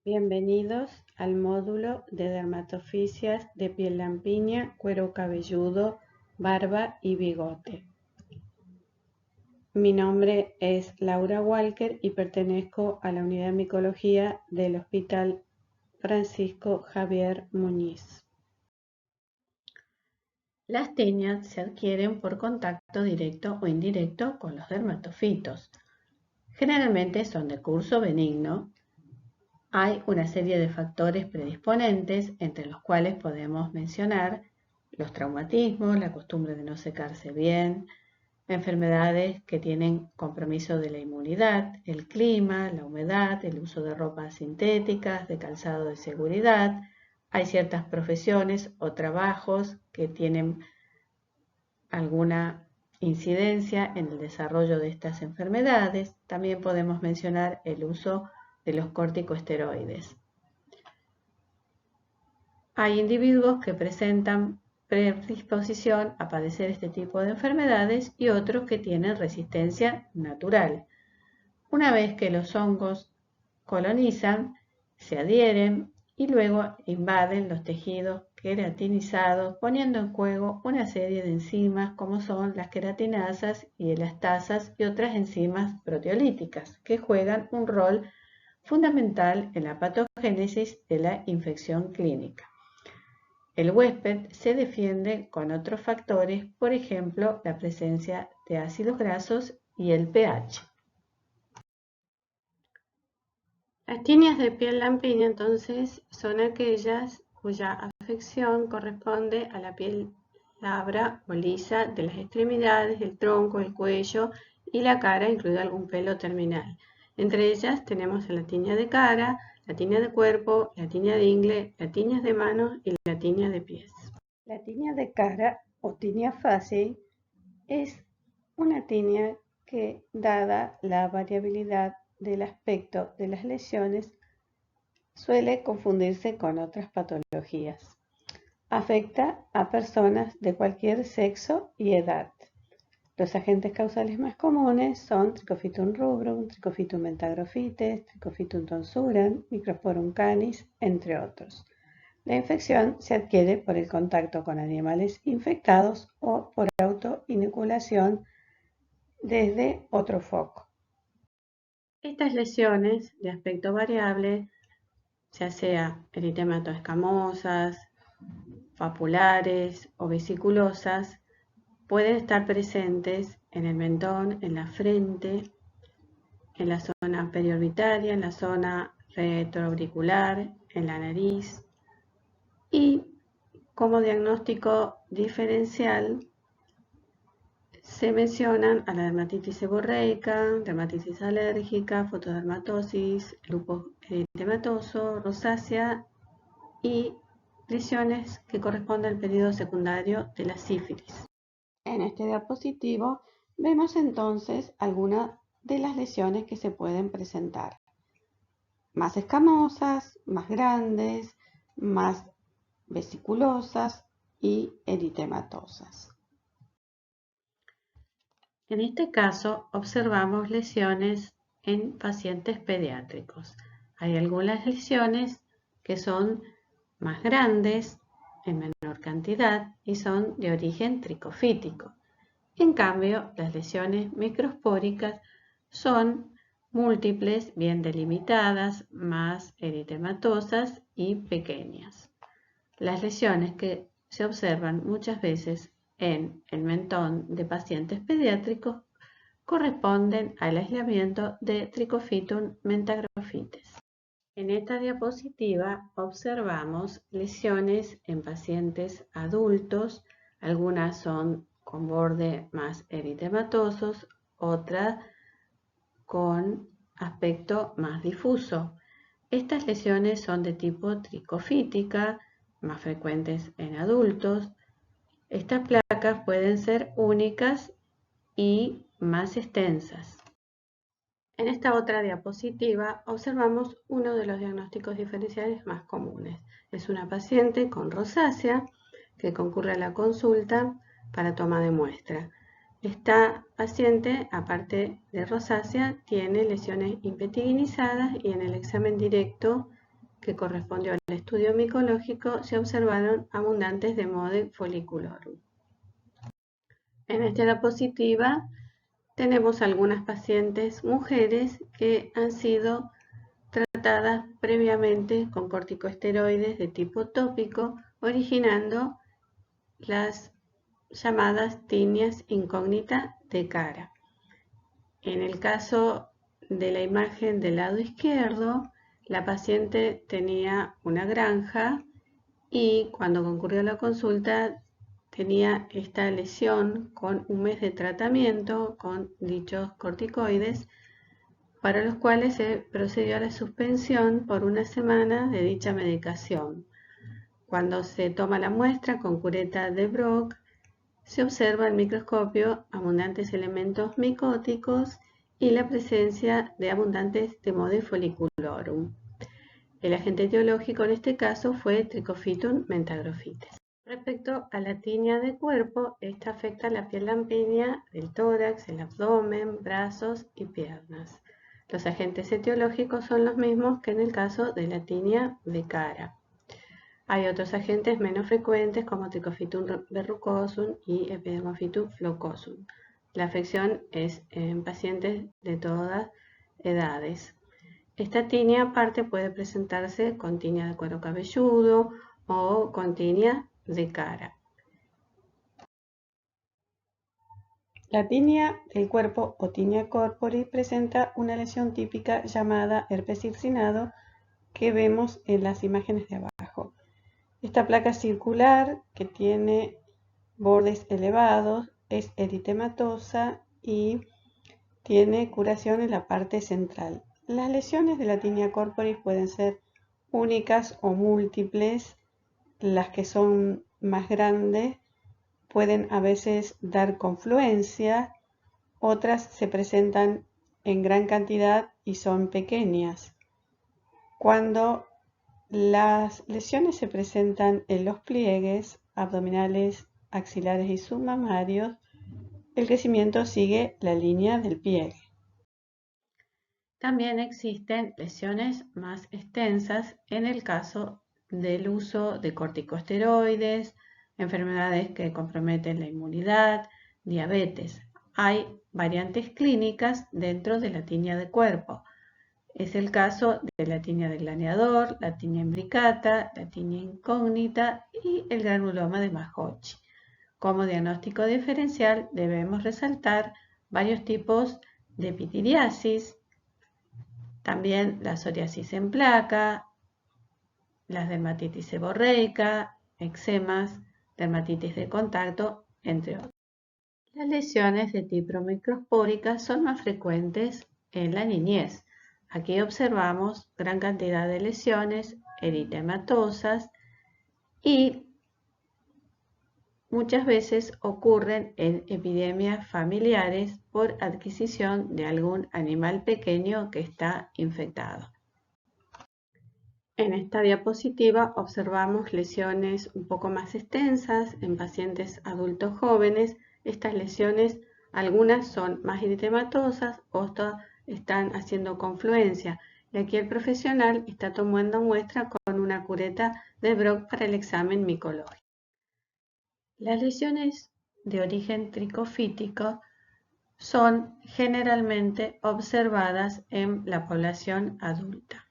Bienvenidos al módulo de dermatofisias de piel lampiña, cuero cabelludo, barba y bigote. Mi nombre es Laura Walker y pertenezco a la unidad de micología del Hospital Francisco Javier Muñiz. Las tiñas se adquieren por contacto directo o indirecto con los dermatofitos. Generalmente son de curso benigno. Hay una serie de factores predisponentes, entre los cuales podemos mencionar los traumatismos, la costumbre de no secarse bien, enfermedades que tienen compromiso de la inmunidad, el clima, la humedad, el uso de ropas sintéticas, de calzado de seguridad. Hay ciertas profesiones o trabajos que tienen alguna incidencia en el desarrollo de estas enfermedades. También podemos mencionar el uso de los corticosteroides. Hay individuos que presentan predisposición a padecer este tipo de enfermedades y otros que tienen resistencia natural. Una vez que los hongos colonizan, se adhieren y luego invaden los tejidos queratinizados, poniendo en juego una serie de enzimas como son las queratinasas y elastasas y otras enzimas proteolíticas que juegan un rol fundamental en la patogénesis de la infección clínica. El huésped se defiende con otros factores, por ejemplo, la presencia de ácidos grasos y el pH. Las tiñas de piel lampiña, entonces, son aquellas cuya afección corresponde a la piel glabra o lisa de las extremidades, el tronco, el cuello y la cara, incluido algún pelo terminal. Entre ellas tenemos la tiña de cara, la tiña de cuerpo, la tiña de ingle, la tiña de manos y la tiña de pies. La tiña de cara o tiña fácil es una tiña que, dada la variabilidad del aspecto de las lesiones, suele confundirse con otras patologías. Afecta a personas de cualquier sexo y edad. Los agentes causales más comunes son Trichofitum rubrum, Trichofitum mentagrophytes, Trichofitum tonsuram, Microsporum canis, entre otros. La infección se adquiere por el contacto con animales infectados o por autoinoculación desde otro foco. Estas lesiones de aspecto variable, ya sea eritematoescamosas, papulares o vesiculosas, pueden estar presentes en el mentón, en la frente, en la zona periorbitaria, en la zona retroauricular, en la nariz. Y como diagnóstico diferencial se mencionan a la dermatitis seborreica, dermatitis alérgica, fotodermatosis, lupus eritematoso, rosácea y lesiones que corresponden al periodo secundario de la sífilis. En este diapositivo vemos entonces algunas de las lesiones que se pueden presentar. Más escamosas, más grandes, más vesiculosas y eritematosas. En este caso observamos lesiones en pacientes pediátricos. Hay algunas lesiones que son más grandes, en menor cantidad y son de origen tricofítico. En cambio, las lesiones microspóricas son múltiples, bien delimitadas, más eritematosas y pequeñas. Las lesiones que se observan muchas veces en el mentón de pacientes pediátricos corresponden al aislamiento de Trichofitum mentagrophytes. En esta diapositiva observamos lesiones en pacientes adultos. Algunas son con borde más eritematosos, otras con aspecto más difuso. Estas lesiones son de tipo tricofítica, más frecuentes en adultos. Estas placas pueden ser únicas y más extensas. En esta otra diapositiva observamos uno de los diagnósticos diferenciales más comunes. Es una paciente con rosácea que concurre a la consulta para toma de muestra. Esta paciente, aparte de rosácea, tiene lesiones impetiganizadas y en el examen directo que correspondió al estudio micológico, se observaron abundantes de Mode folliculorum. En esta diapositiva tenemos algunas pacientes mujeres que han sido tratadas previamente con corticosteroides de tipo tópico, originando las llamadas tinias incógnita de cara. En el caso de la imagen del lado izquierdo, la paciente tenía una granja y cuando concurrió a la consulta tenía esta lesión con un mes de tratamiento con dichos corticoides, para los cuales se procedió a la suspensión por una semana de dicha medicación. Cuando se toma la muestra con cureta de Brock, se observa al microscopio abundantes elementos micóticos y la presencia de abundantes Mode folliculorum. El agente etiológico en este caso fue Trichophytum mentagrophytes. Respecto a la tinia de cuerpo, esta afecta la piel lamínea del tórax, el abdomen, brazos y piernas. Los agentes etiológicos son los mismos que en el caso de la tinia de cara. Hay otros agentes menos frecuentes como Trichophytum verrucosum y Epidermophytum flocosum. La afección es en pacientes de todas edades. Esta tinia aparte puede presentarse con tinia de cuero cabelludo o con tinia de cara. La tinia del cuerpo o tinia corporis presenta una lesión típica llamada herpes circinado que vemos en las imágenes de abajo. Esta placa circular que tiene bordes elevados es eritematosa y tiene curación en la parte central. Las lesiones de la tinia corporis pueden ser únicas o múltiples. Las que son más grandes pueden a veces dar confluencia, otras se presentan en gran cantidad y son pequeñas. Cuando las lesiones se presentan en los pliegues abdominales, axilares y submamarios, el crecimiento sigue la línea del pliegue. También existen lesiones más extensas en el caso del uso de corticosteroides, enfermedades que comprometen la inmunidad, diabetes. Hay variantes clínicas dentro de la tinia de cuerpo. Es el caso de la tinia del glaneador, la tinia imbricata, la tinia incógnita y el granuloma de Mahochi. Como diagnóstico diferencial debemos resaltar varios tipos de epitiriasis, también la psoriasis en placa, las dermatitis seborreica, eczemas, dermatitis de contacto, entre otros. Las lesiones de tipo microspórica son más frecuentes en la niñez. Aquí observamos gran cantidad de lesiones eritematosas y muchas veces ocurren en epidemias familiares por adquisición de algún animal pequeño que está infectado. En esta diapositiva observamos lesiones un poco más extensas en pacientes adultos jóvenes. Estas lesiones, algunas son más eritematosas, otras están haciendo confluencia. Y aquí el profesional está tomando muestra con una cureta de Brock para el examen micológico. Las lesiones de origen tricofítico son generalmente observadas en la población adulta.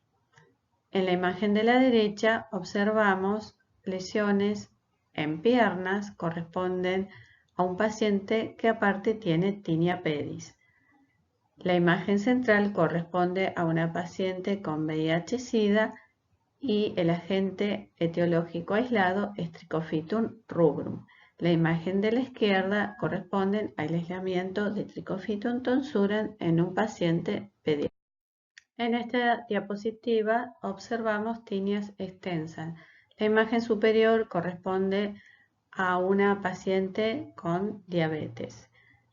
En la imagen de la derecha observamos lesiones en piernas, corresponden a un paciente que aparte tiene tinea pedis. La imagen central corresponde a una paciente con VIH-Sida y el agente etiológico aislado es Trichophytum rubrum. La imagen de la izquierda corresponde al aislamiento de Trichophytum tonsuram en un paciente pediátrico. En esta diapositiva observamos tinias extensas. La imagen superior corresponde a una paciente con diabetes.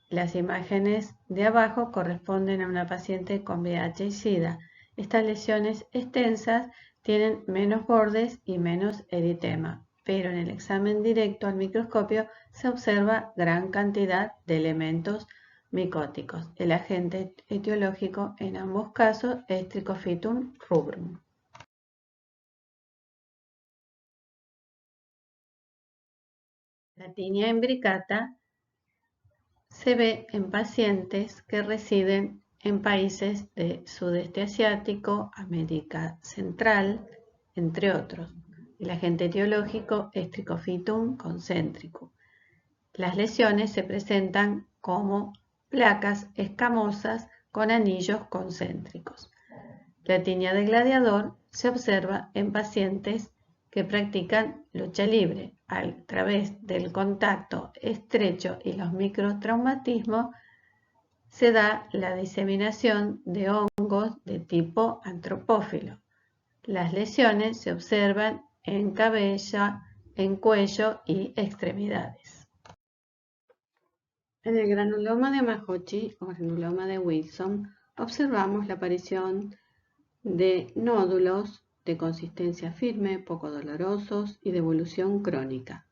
Las imágenes de abajo corresponden a una paciente con VIH y SIDA. Estas lesiones extensas tienen menos bordes y menos eritema, pero en el examen directo al microscopio se observa gran cantidad de elementos micóticos. El agente etiológico en ambos casos es Trichophytum rubrum. La tinea imbricata se ve en pacientes que residen en países de sudeste asiático, América Central, entre otros. El agente etiológico es Trichophytum concentricum. Las lesiones se presentan como placas escamosas con anillos concéntricos. La tinea de gladiador se observa en pacientes que practican lucha libre. A través del contacto estrecho y los microtraumatismos se da la diseminación de hongos de tipo antropófilo. Las lesiones se observan en cabeza, en cuello y extremidades. En el granuloma de Mahochi o granuloma de Wilson observamos la aparición de nódulos de consistencia firme, poco dolorosos y de evolución crónica.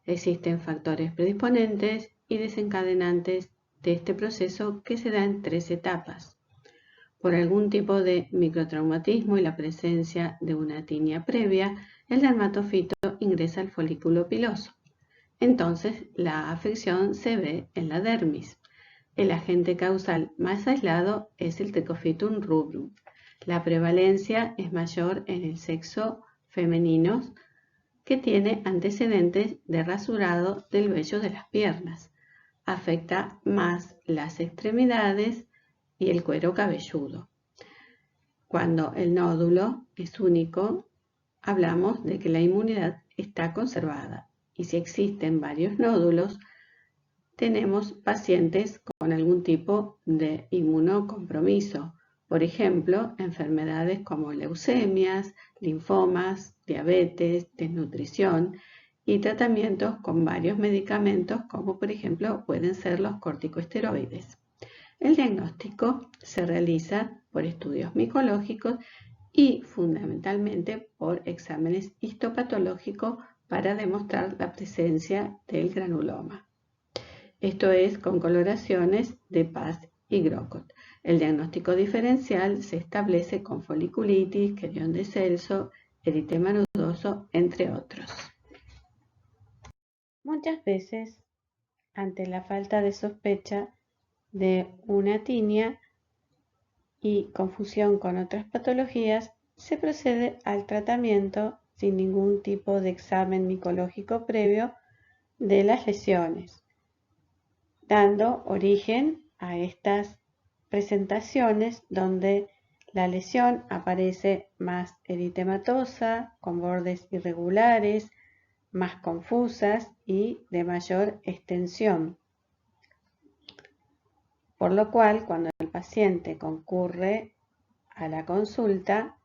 Existen factores predisponentes y desencadenantes de este proceso que se da en 3 etapas. Por algún tipo de microtraumatismo y la presencia de una tinea previa, el dermatofito ingresa al folículo piloso. Entonces, la afección se ve en la dermis. El agente causal más aislado es el Trichophytum rubrum. La prevalencia es mayor en el sexo femenino, que tiene antecedentes de rasurado del vello de las piernas. Afecta más las extremidades y el cuero cabelludo. Cuando el nódulo es único, hablamos de que la inmunidad está conservada. Y si existen varios nódulos, tenemos pacientes con algún tipo de inmunocompromiso. Por ejemplo, enfermedades como leucemias, linfomas, diabetes, desnutrición y tratamientos con varios medicamentos como por ejemplo pueden ser los corticosteroides. El diagnóstico se realiza por estudios micológicos y fundamentalmente por exámenes histopatológicos para demostrar la presencia del granuloma. Esto es con coloraciones de Paz y Grocott. El diagnóstico diferencial se establece con foliculitis, querión de Celso, eritema nodoso, entre otros. Muchas veces, ante la falta de sospecha de una tinea y confusión con otras patologías, se procede al tratamiento sin ningún tipo de examen micológico previo de las lesiones, dando origen a estas presentaciones donde la lesión aparece más eritematosa, con bordes irregulares, más confusas y de mayor extensión. Por lo cual, cuando el paciente concurre a la consulta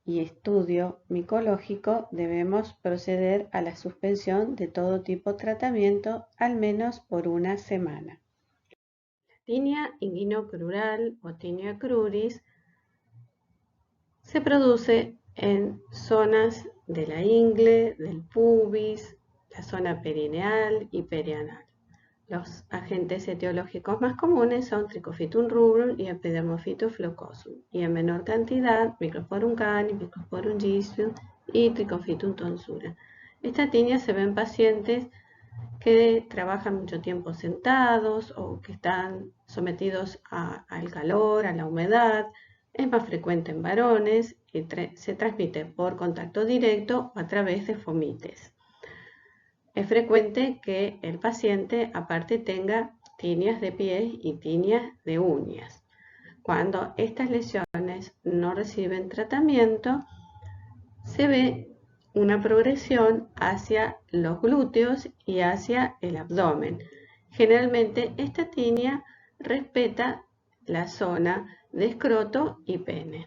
y estudio micológico, debemos proceder a la suspensión de todo tipo de tratamiento, al menos por una semana. La tinea inguinocrural o tinea cruris se produce en zonas de la ingle, del pubis, la zona perineal y perianal. Los agentes etiológicos más comunes son Trichophytum rubrum y Epidermophytum flocosum, y en menor cantidad Microsporum canis, Microsporum gysum y Trichophytum tonsura. Esta tinea se ve en pacientes que trabajan mucho tiempo sentados o que están sometidos al calor, a la humedad. Es más frecuente en varones y se transmite por contacto directo o a través de fomites. Es frecuente que el paciente aparte tenga tineas de pies y tineas de uñas. Cuando estas lesiones no reciben tratamiento, se ve una progresión hacia los glúteos y hacia el abdomen. Generalmente esta tinea respeta la zona de escroto y pene.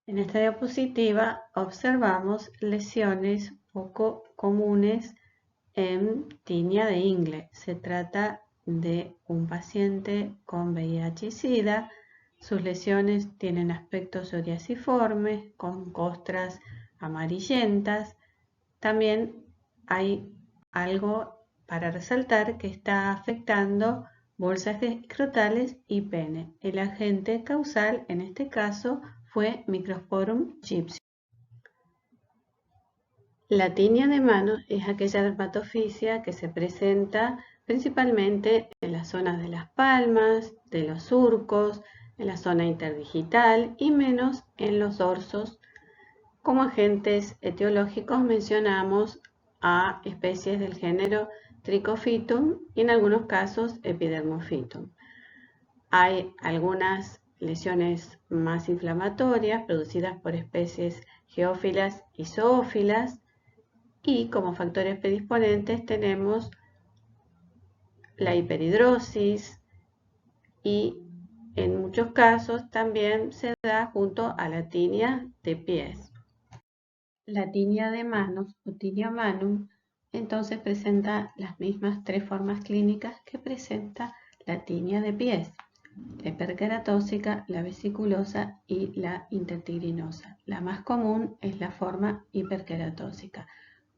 En esta diapositiva observamos lesiones poco comunes en tinea de ingle. Se trata de un paciente con VIH y SIDA. Sus lesiones tienen aspecto psoriasiforme, con costras amarillentas. También hay algo para resaltar que está afectando bolsas escrotales y pene. El agente causal en este caso fue Microsporum gypsum. La tinea de mano es aquella dermatofisia que se presenta principalmente en las zonas de las palmas, de los surcos, en la zona interdigital y menos en los dorsos. Como agentes etiológicos mencionamos a especies del género Trichophytum y en algunos casos Epidermophytum. Hay algunas lesiones más inflamatorias producidas por especies geófilas y zoófilas y como factores predisponentes tenemos la hiperhidrosis y en muchos casos también se da junto a la tinea de pies. La tinea de manos o tinea manum entonces presenta las mismas tres formas clínicas que presenta la tinea de pies: la hiperkeratósica, la vesiculosa y la intertigrinosa. La más común es la forma hiperkeratósica.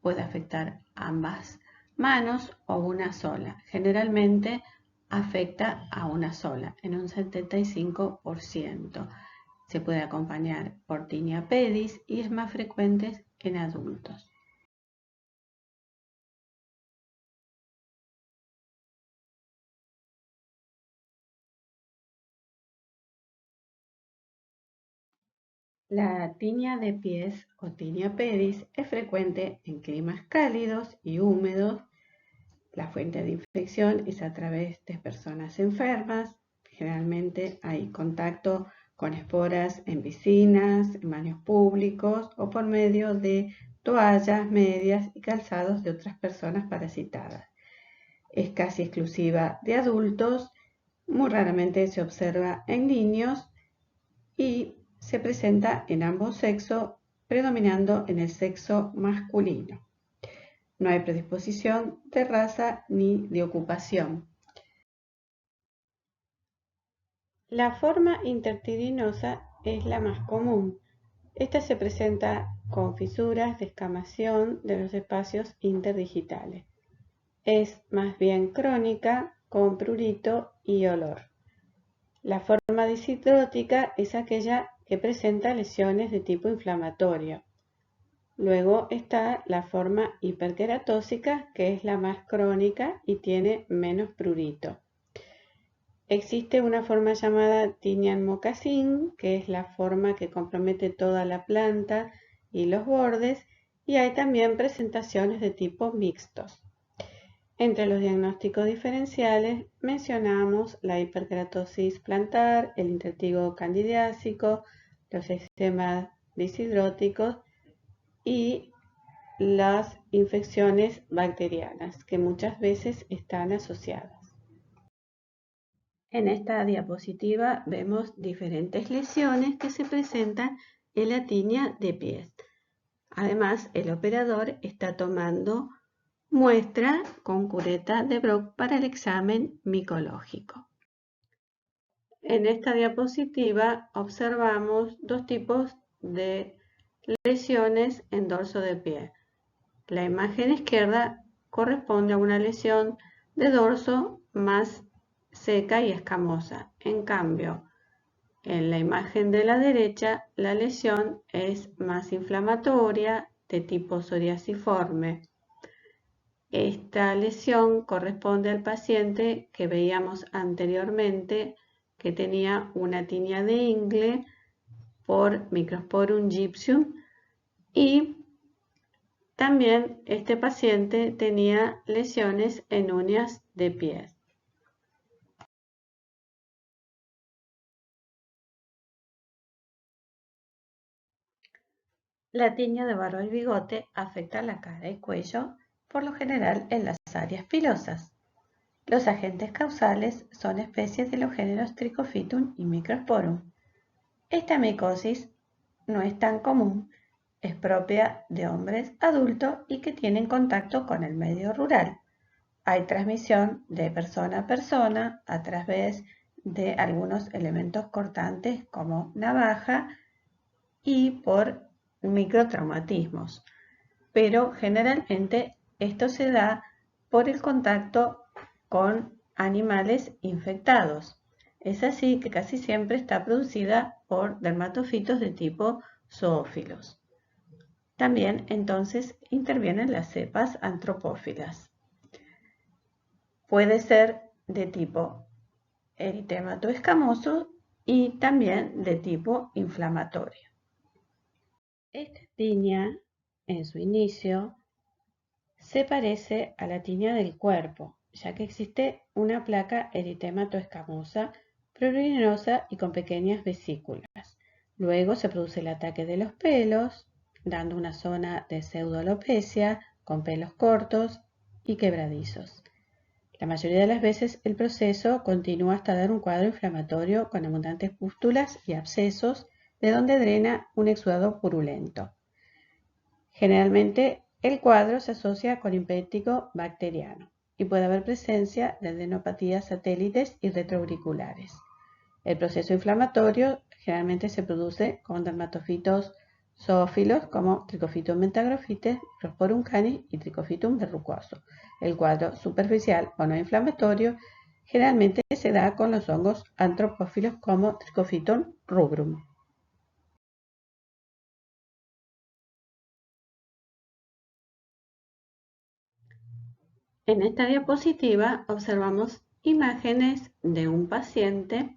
Puede afectar ambas manos o una sola. Generalmente afecta a una sola, en un 75%. Se puede acompañar por tinea pedis y es más frecuente en adultos. La tinea de pies o tinea pedis es frecuente en climas cálidos y húmedos. La fuente de infección es a través de personas enfermas. Generalmente hay contacto con esporas en piscinas, en baños públicos o por medio de toallas, medias y calzados de otras personas parasitadas. Es casi exclusiva de adultos, muy raramente se observa en niños y se presenta en ambos sexos, predominando en el sexo masculino. No hay predisposición de raza ni de ocupación. La forma intertiginosa es la más común. Esta se presenta con fisuras, descamación de los espacios interdigitales. Es más bien crónica, con prurito y olor. La forma disidrótica es aquella que presenta lesiones de tipo inflamatorio. Luego está la forma hiperkeratósica, que es la más crónica y tiene menos prurito. Existe una forma llamada tinea en mocasín, que es la forma que compromete toda la planta y los bordes, y hay también presentaciones de tipo mixtos. Entre los diagnósticos diferenciales mencionamos la hiperkeratosis plantar, el intertigo candidiásico, los eczemas disidróticos y las infecciones bacterianas, que muchas veces están asociadas. En esta diapositiva vemos diferentes lesiones que se presentan en la tinea de pies. Además, el operador está tomando muestra con cureta de Brock para el examen micológico. En esta diapositiva observamos dos tipos de lesiones en dorso de pie. La imagen izquierda corresponde a una lesión de dorso más seca y escamosa. En cambio, en la imagen de la derecha, la lesión es más inflamatoria, de tipo psoriasiforme. Esta lesión corresponde al paciente que veíamos anteriormente, que tenía una tinea de ingle por Microsporum gypsum, y también este paciente tenía lesiones en uñas de pies. La tinea de barba y bigote afecta la cara y cuello, por lo general en las áreas pilosas. Los agentes causales son especies de los géneros Trichophytum y Microsporum. Esta micosis no es tan común, es propia de hombres adultos y que tienen contacto con el medio rural. Hay transmisión de persona a persona a través de algunos elementos cortantes como navaja y por microtraumatismos, pero generalmente esto se da por el contacto con animales infectados. Es así que casi siempre está producida por dermatofitos de tipo zoófilos. También entonces intervienen las cepas antropófilas. Puede ser de tipo eritemato escamoso y también de tipo inflamatorio. Esta tiña, en su inicio, se parece a la tiña del cuerpo, ya que existe una placa eritemato escamosa, pruriginosa y con pequeñas vesículas. Luego se produce el ataque de los pelos, dando una zona de pseudoalopecia con pelos cortos y quebradizos. La mayoría de las veces el proceso continúa hasta dar un cuadro inflamatorio con abundantes pústulas y abscesos, de donde drena un exudado purulento. Generalmente el cuadro se asocia con impétigo bacteriano y puede haber presencia de adenopatías satélites y retroauriculares. El proceso inflamatorio generalmente se produce con dermatofitos zoófilos como Trichophytum mentagrophite, Microsporum canis y Trichophytum verrucoso. El cuadro superficial o no inflamatorio generalmente se da con los hongos antropófilos como Trichophytum rubrum. En esta diapositiva observamos imágenes de un paciente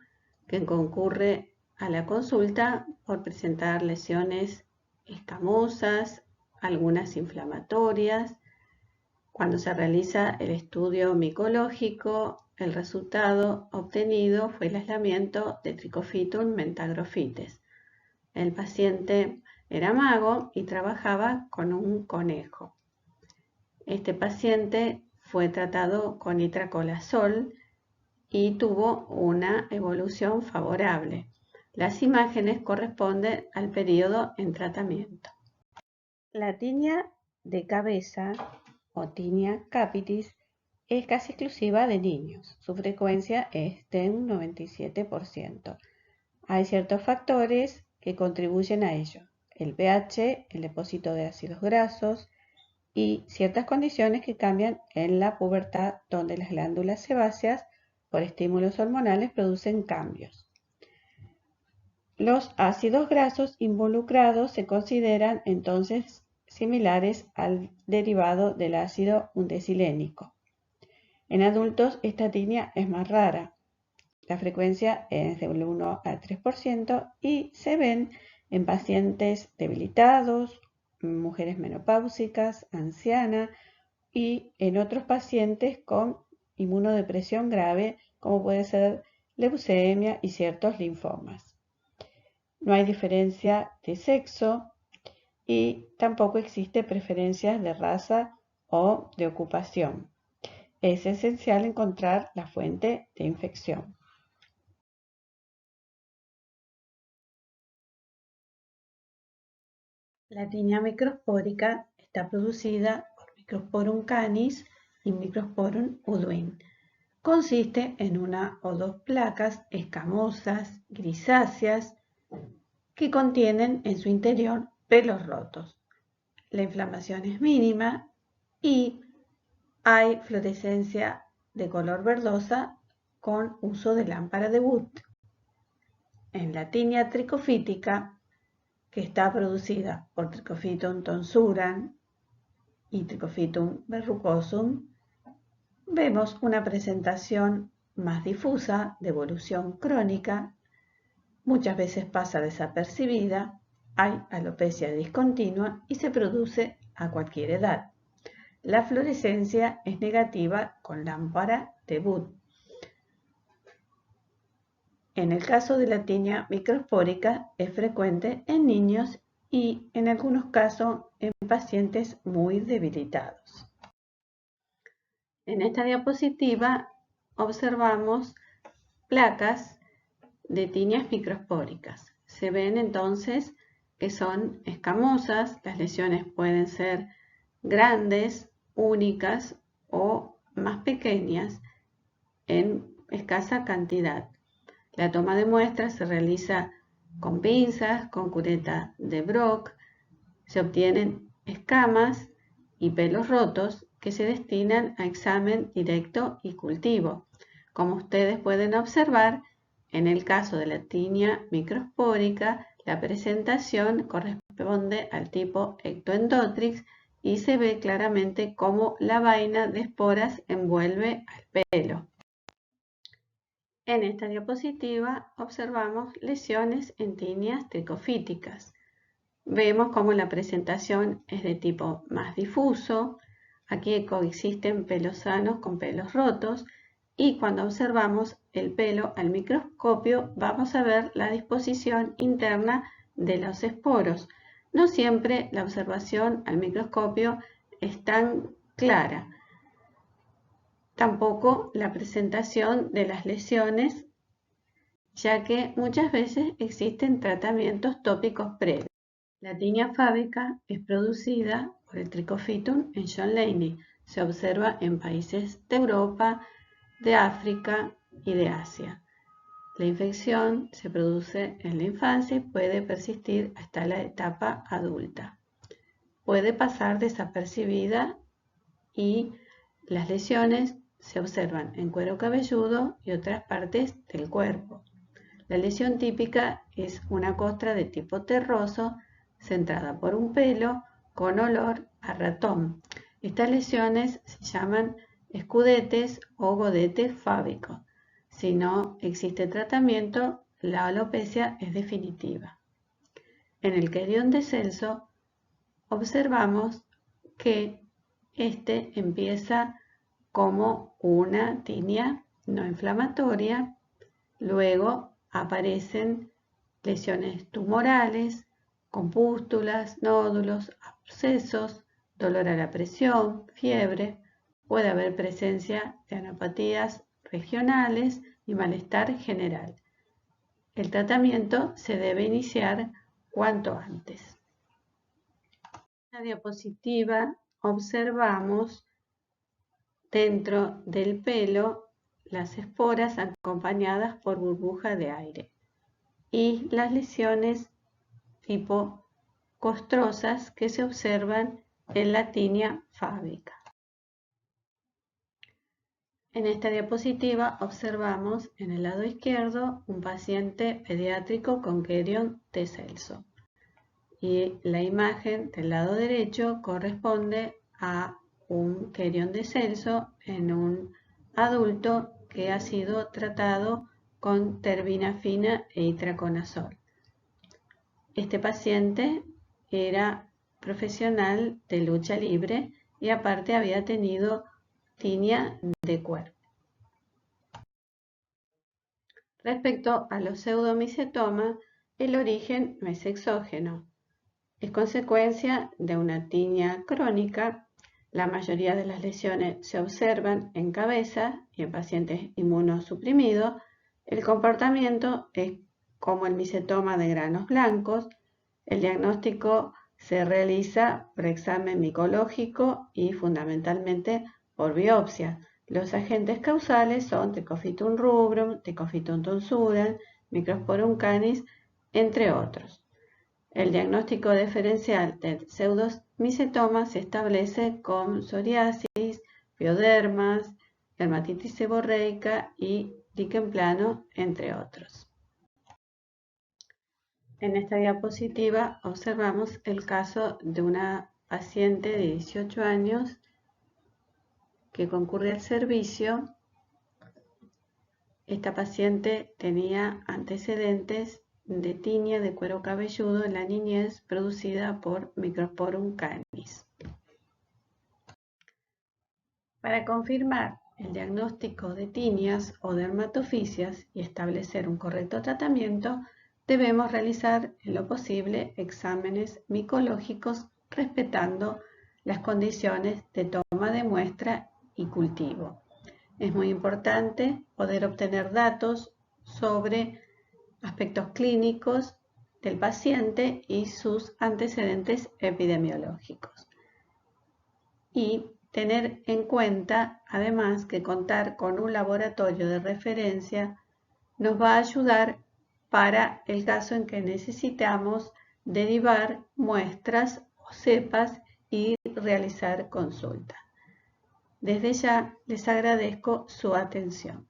que concurre a la consulta por presentar lesiones escamosas, algunas inflamatorias. Cuando se realiza el estudio micológico, el resultado obtenido fue el aislamiento de Trichophytum mentagrophytes. El paciente era mago y trabajaba con un conejo. Este paciente fue tratado con itraconazol y tuvo una evolución favorable. Las imágenes corresponden al periodo en tratamiento. La tiña de cabeza o tiña capitis es casi exclusiva de niños. Su frecuencia es de un 97%. Hay ciertos factores que contribuyen a ello: el pH, el depósito de ácidos grasos y ciertas condiciones que cambian en la pubertad, donde las glándulas sebáceas por estímulos hormonales producen cambios. Los ácidos grasos involucrados se consideran entonces similares al derivado del ácido undesilénico. En adultos esta tiña es más rara. La frecuencia es del 1 al 3% y se ven en pacientes debilitados, mujeres menopáusicas, ancianas y en otros pacientes con inmunodepresión grave, como puede ser leucemia y ciertos linfomas. No hay diferencia de sexo y tampoco existe preferencias de raza o de ocupación. Es esencial encontrar la fuente de infección. La tiña microspórica está producida por Microsporum canis y Microsporum udwin. Consiste en una o dos placas escamosas, grisáceas, que contienen en su interior pelos rotos. La inflamación es mínima y hay fluorescencia de color verdosa con uso de lámpara de Wood. En la tiña tricofítica, que está producida por Trichophytum tonsuran y Trichophytum verrucosum, vemos una presentación más difusa de evolución crónica, muchas veces pasa desapercibida, hay alopecia discontinua y se produce a cualquier edad. La fluorescencia es negativa con lámpara de Wood. En el caso de la tiña microspórica es frecuente en niños y en algunos casos en pacientes muy debilitados. En esta diapositiva observamos placas de tiñas microspóricas. Se ven entonces que son escamosas, las lesiones pueden ser grandes, únicas o más pequeñas en escasa cantidad. La toma de muestras se realiza con pinzas, con cureta de Brock. Se obtienen escamas y pelos rotos que se destinan a examen directo y cultivo. Como ustedes pueden observar, en el caso de la tiña microspórica, la presentación corresponde al tipo Ectoendotrix y se ve claramente cómo la vaina de esporas envuelve al pelo. En esta diapositiva observamos lesiones en tiñas tricofíticas. Vemos cómo la presentación es de tipo más difuso. Aquí coexisten pelos sanos con pelos rotos y cuando observamos el pelo al microscopio vamos a ver la disposición interna de los esporos. No siempre la observación al microscopio es tan clara. Tampoco la presentación de las lesiones, ya que muchas veces existen tratamientos tópicos previos. La tiña fábica es producida por el Trichophytum en John Laney. Se observa en países de Europa, de África y de Asia. La infección se produce en la infancia y puede persistir hasta la etapa adulta. Puede pasar desapercibida y las lesiones se observan en cuero cabelludo y otras partes del cuerpo. La lesión típica es una costra de tipo terroso centrada por un pelo con olor a ratón. Estas lesiones se llaman escudetes o godete fábico. Si no existe tratamiento, la alopecia es definitiva. En el querión de Celso observamos que este empieza como una tiña no inflamatoria, luego aparecen lesiones tumorales, con pústulas, nódulos, abscesos, dolor a la presión, fiebre, puede haber presencia de anapatías regionales y malestar general. El tratamiento se debe iniciar cuanto antes. En la diapositiva observamos dentro del pelo las esporas acompañadas por burbujas de aire y las lesiones tipo costrosas que se observan en la tiña fábica. En esta diapositiva observamos en el lado izquierdo un paciente pediátrico con querión de Celso y la imagen del lado derecho corresponde a un querión de Celso en un adulto que ha sido tratado con terbinafina e itraconazol. Este paciente era profesional de lucha libre y aparte había tenido tiña de cuerpo. Respecto a los pseudomicetomas, el origen no es exógeno. Es consecuencia de una tiña crónica. La mayoría de las lesiones se observan en cabeza y en pacientes inmunosuprimidos. El comportamiento es como el micetoma de granos blancos. El diagnóstico se realiza por examen micológico y fundamentalmente por biopsia. Los agentes causales son Trichophytum rubrum, Trichophytum tonsuram, Microsporum canis, entre otros. El diagnóstico diferencial del pseudomicetoma se establece con psoriasis, piodermas, dermatitis seborreica y líquen plano, entre otros. En esta diapositiva observamos el caso de una paciente de 18 años que concurre al servicio. Esta paciente tenía antecedentes de tiña de cuero cabelludo en la niñez producida por Microsporum canis. Para confirmar el diagnóstico de tiñas o dermatofisias y establecer un correcto tratamiento, debemos realizar en lo posible exámenes micológicos respetando las condiciones de toma de muestra y cultivo. Es muy importante poder obtener datos sobre aspectos clínicos del paciente y sus antecedentes epidemiológicos. Y tener en cuenta, además, que contar con un laboratorio de referencia nos va a ayudar para el caso en que necesitamos derivar muestras o cepas y realizar consulta. Desde ya les agradezco su atención.